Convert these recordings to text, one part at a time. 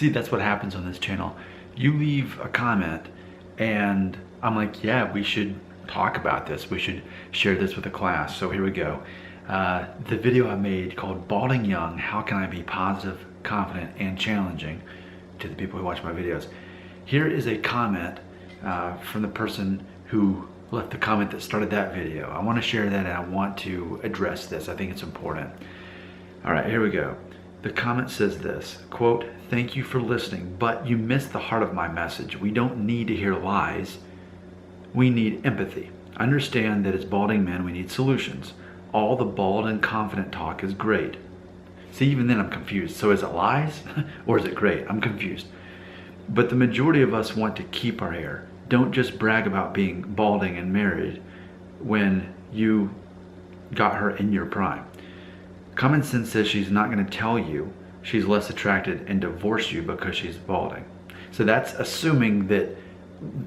See, that's what happens on this channel. You leave a comment and I'm like, yeah, we should talk about this. We should share this with the class. So here we go. The video I made called Balding Young, How Can I Be Positive, Confident, and Challenging to the people who watch my videos. Here is a comment from the person who left the comment that started that video. I want to share that and I want to address this. I think it's important. All right, here we go. The comment says this, quote, "Thank you for listening, but you missed the heart of my message. We don't need to hear lies. We need empathy. Understand that as balding men, we need solutions. All the bald and confident talk is great." See, even then I'm confused. So is it lies or is it great? I'm confused. But the majority of us want to keep our hair. Don't just brag about being balding and married when you got her in your prime. Common sense says she's not going to tell you she's less attracted and divorce you because she's balding. So that's assuming that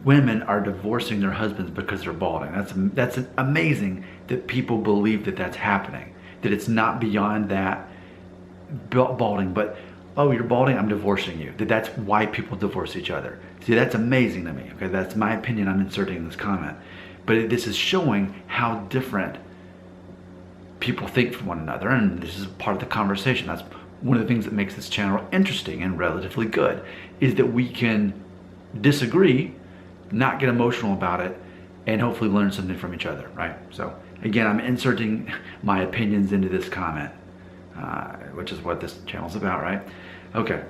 women are divorcing their husbands because they're balding. That's amazing that people believe that that's happening, that it's not beyond that balding, but oh, you're balding, I'm divorcing you. That's why people divorce each other. See, that's amazing to me. Okay, that's my opinion I'm inserting in this comment. But this is showing how different people think from one another, and this is part of the conversation. That's one of the things that makes this channel interesting and relatively good, is that we can disagree, not get emotional about it, and hopefully learn something from each other, right? So again, I'm inserting my opinions into this comment, which is what this channel's about, right? Okay,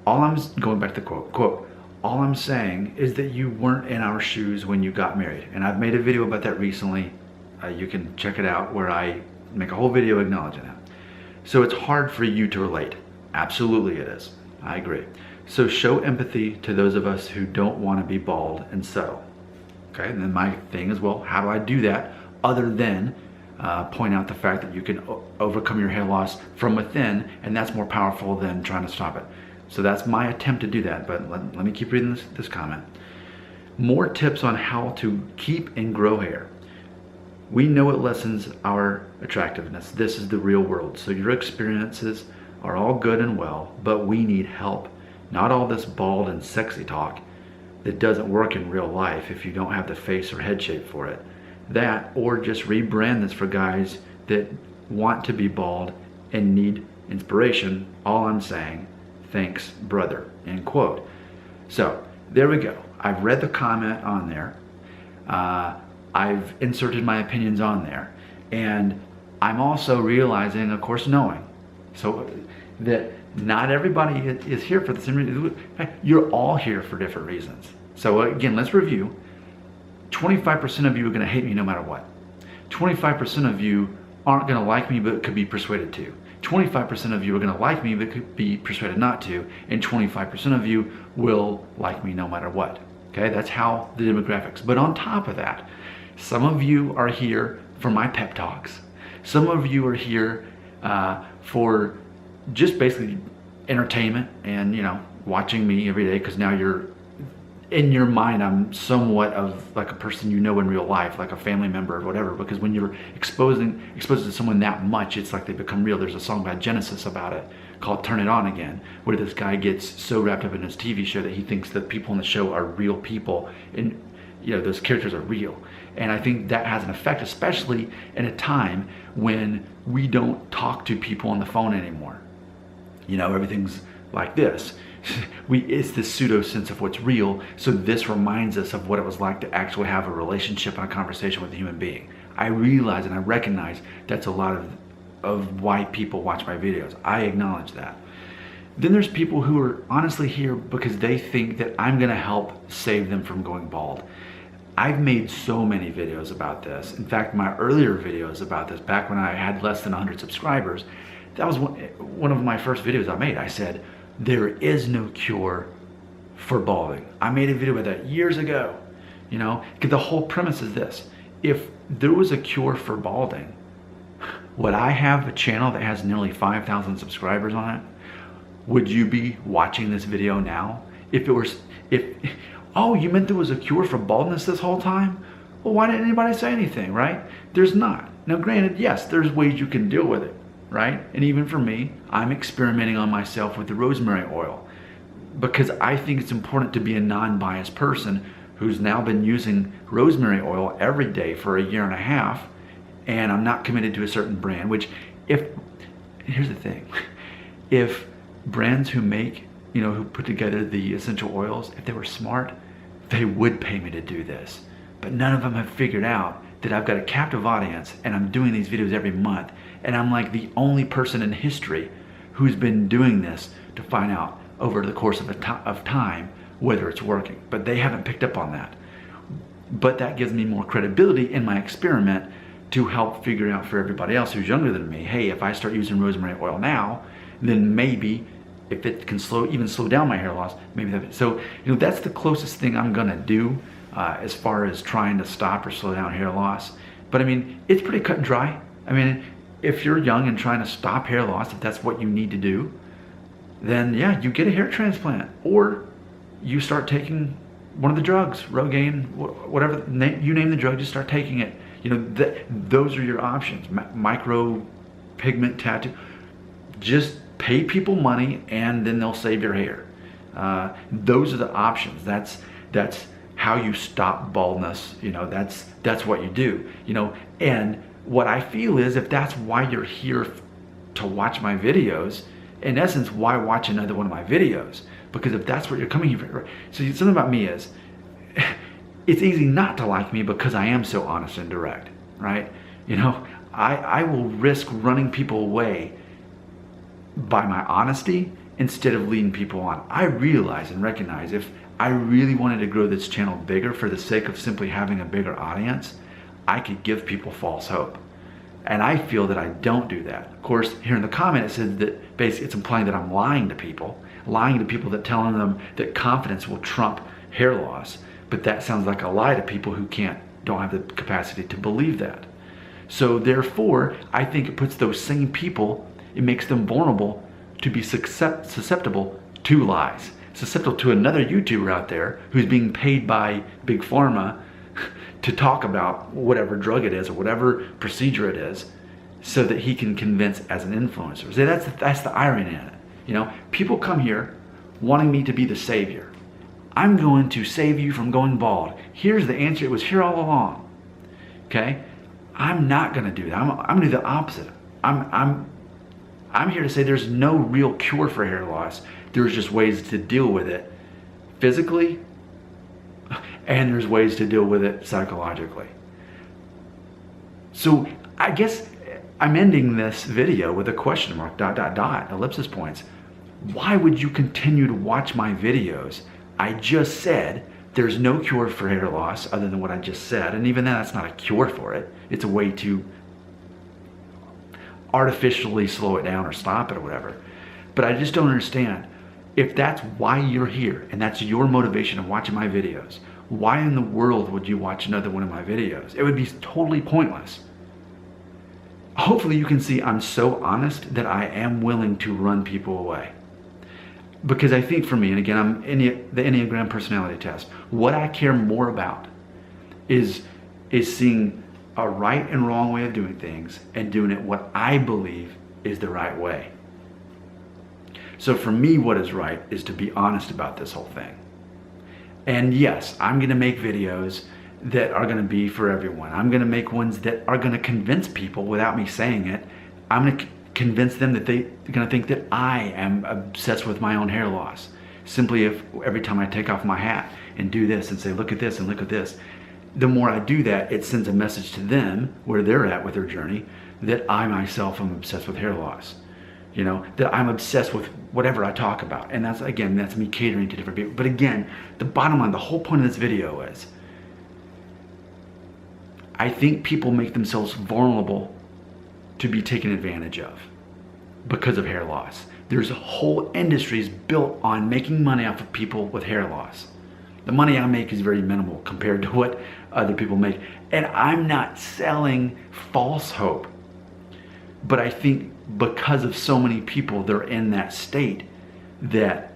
going back to the quote, all I'm saying is that you weren't in our shoes when you got married. And I've made a video about that recently. You can check it out where I make a whole video acknowledging that. So it's hard for you to relate. Absolutely it is. I agree. So show empathy to those of us who don't want to be bald and settle. Okay, and then my thing is, well, how do I do that other than point out the fact that you can overcome your hair loss from within, and that's more powerful than trying to stop it. So that's my attempt to do that, but let me keep reading this comment. More tips on how to keep and grow hair. We know it lessens our attractiveness. This is the real world. So your experiences are all good and well, but we need help. Not all this bald and sexy talk that doesn't work in real life if you don't have the face or head shape for it. That, or just rebrand this for guys that want to be bald and need inspiration. All I'm saying, thanks, brother, end quote. So there we go. I've read the comment on there. I've inserted my opinions on there, and I'm also realizing, of course, knowing, so that not everybody is here for the same reason. You're all here for different reasons. So again, let's review. 25% of you are going to hate me no matter what. 25% of you aren't going to like me but could be persuaded to. 25% of you are going to like me but could be persuaded not to, and 25% of you will like me no matter what. Okay, that's how the demographics. But on top of that, some of you are here for my pep talks. Some of you are here for just basically entertainment and, watching me every day, because now you're, in your mind, I'm somewhat of like a person you know in real life, like a family member or whatever, because when you're exposed to someone that much, it's like they become real. There's a song by Genesis about it called Turn It On Again, where this guy gets so wrapped up in his TV show that he thinks that people in the show are real people, and those characters are real. And I think that has an effect, especially in a time when we don't talk to people on the phone anymore. Everything's like this. It's this pseudo sense of what's real. So this reminds us of what it was like to actually have a relationship and a conversation with a human being. I realize and I recognize that's a lot of why people watch my videos. I acknowledge that. Then there's people who are honestly here because they think that I'm gonna help save them from going bald. I've made so many videos about this. In fact, my earlier videos about this, back when I had less than 100 subscribers, that was one of my first videos I made. I said, there is no cure for balding. I made a video about that years ago, because the whole premise is this. If there was a cure for balding, would I have a channel that has nearly 5,000 subscribers on it? Would you be watching this video now? Oh, you meant there was a cure for baldness this whole time? Well, why didn't anybody say anything, right? There's not. Now, granted, yes, there's ways you can deal with it, right? And even for me, I'm experimenting on myself with the rosemary oil. because I think it's important to be a non-biased person who's now been using rosemary oil every day for a year and a half, and I'm not committed to a certain brand, which here's the thing, if brands who make, who put together the essential oils, if they were smart, they would pay me to do this. But none of them have figured out that I've got a captive audience and I'm doing these videos every month, and I'm like the only person in history who's been doing this to find out over the course of time whether it's working. But they haven't picked up on that. But that gives me more credibility in my experiment to help figure out for everybody else who's younger than me, hey, if I start using rosemary oil now, then maybe if it can even slow down my hair loss, maybe that. So, that's the closest thing I'm gonna do as far as trying to stop or slow down hair loss. But I mean, it's pretty cut and dry. I mean, if you're young and trying to stop hair loss, if that's what you need to do, then yeah, you get a hair transplant, or you start taking one of the drugs, Rogaine, whatever, you name the drug, just start taking it. Those are your options. Micro pigment tattoo. Just pay people money and then they'll save your hair. Those are the options. That's how you stop baldness. That's what you do. And what I feel is, if that's why you're here to watch my videos, in essence, why watch another one of my videos? Because if that's what you're coming here for, so something about me is, it's easy not to like me because I am so honest and direct, right? I will risk running people away by my honesty instead of leading people on. I realize and recognize, if I really wanted to grow this channel bigger for the sake of simply having a bigger audience, I could give people false hope. And I feel that I don't do that. Of course, here in the comment, it says that basically it's implying that I'm lying to people that telling them that confidence will trump hair loss. But that sounds like a lie to people who don't have the capacity to believe that. So therefore, I think it puts those same people, it makes them vulnerable to be susceptible to lies, susceptible to another YouTuber out there who's being paid by Big Pharma to talk about whatever drug it is or whatever procedure it is, so that he can convince as an influencer. So that's the irony in it. People come here wanting me to be the savior. I'm going to save you from going bald. Here's the answer. It was here all along. Okay? I'm not going to do that. I'm going to do the opposite. I'm here to say there's no real cure for hair loss. There's just ways to deal with it physically, and there's ways to deal with it psychologically. So I guess I'm ending this video with a question mark, ... ellipsis points. Why would you continue to watch my videos? I just said there's no cure for hair loss other than what I just said. And even then, that's not a cure for it. It's a way to artificially slow it down or stop it or whatever. But I just don't understand. If that's why you're here and that's your motivation of watching my videos, why in the world would you watch another one of my videos? It would be totally pointless. Hopefully you can see I'm so honest that I am willing to run people away. Because I think for me, and again, I'm the Enneagram personality test, what I care more about is seeing a right and wrong way of doing things and doing it what I believe is the right way. So for me, what is right is to be honest about this whole thing. And yes, I'm going to make videos that are going to be for everyone. I'm going to make ones that are going to convince people without me saying it. I'm going to convince them that they're going to think that I am obsessed with my own hair loss. Simply if every time I take off my hat and do this and say, look at this and look at this, the more I do that, it sends a message to them where they're at with their journey that I myself am obsessed with hair loss. That I'm obsessed with whatever I talk about. And that's me catering to different people. But again, the bottom line, the whole point of this video is, I think people make themselves vulnerable to be taken advantage of because of hair loss. There's whole industries built on making money off of people with hair loss. The money I make is very minimal compared to what other people make. And I'm not selling false hope. But I think because of so many people, they're in that state that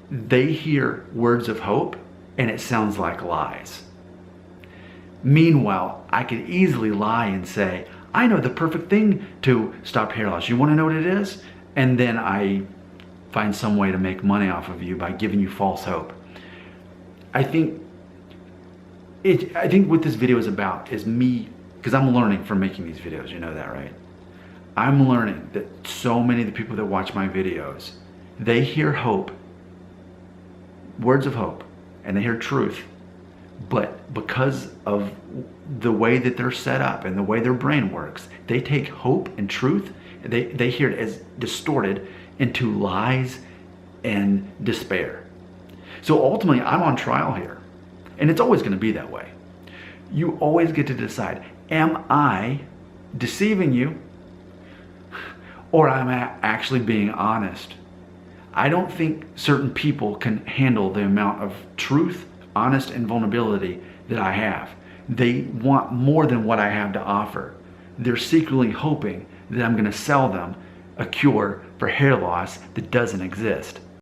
they hear words of hope and it sounds like lies. Meanwhile, I could easily lie and say, I know the perfect thing to stop hair loss. You want to know what it is? And then I find some way to make money off of you by giving you false hope. I think what this video is about is me, because I'm learning from making these videos, you know that, right? I'm learning that so many of the people that watch my videos, they hear hope, words of hope, and they hear truth, but because of the way that they're set up and the way their brain works, they take hope and truth, they hear it as distorted into lies and despair. So ultimately, I'm on trial here, and it's always going to be that way. You always get to decide, am I deceiving you, or am I actually being honest? I don't think certain people can handle the amount of truth, honest, and vulnerability that I have. They want more than what I have to offer. They're secretly hoping that I'm going to sell them a cure for hair loss that doesn't exist.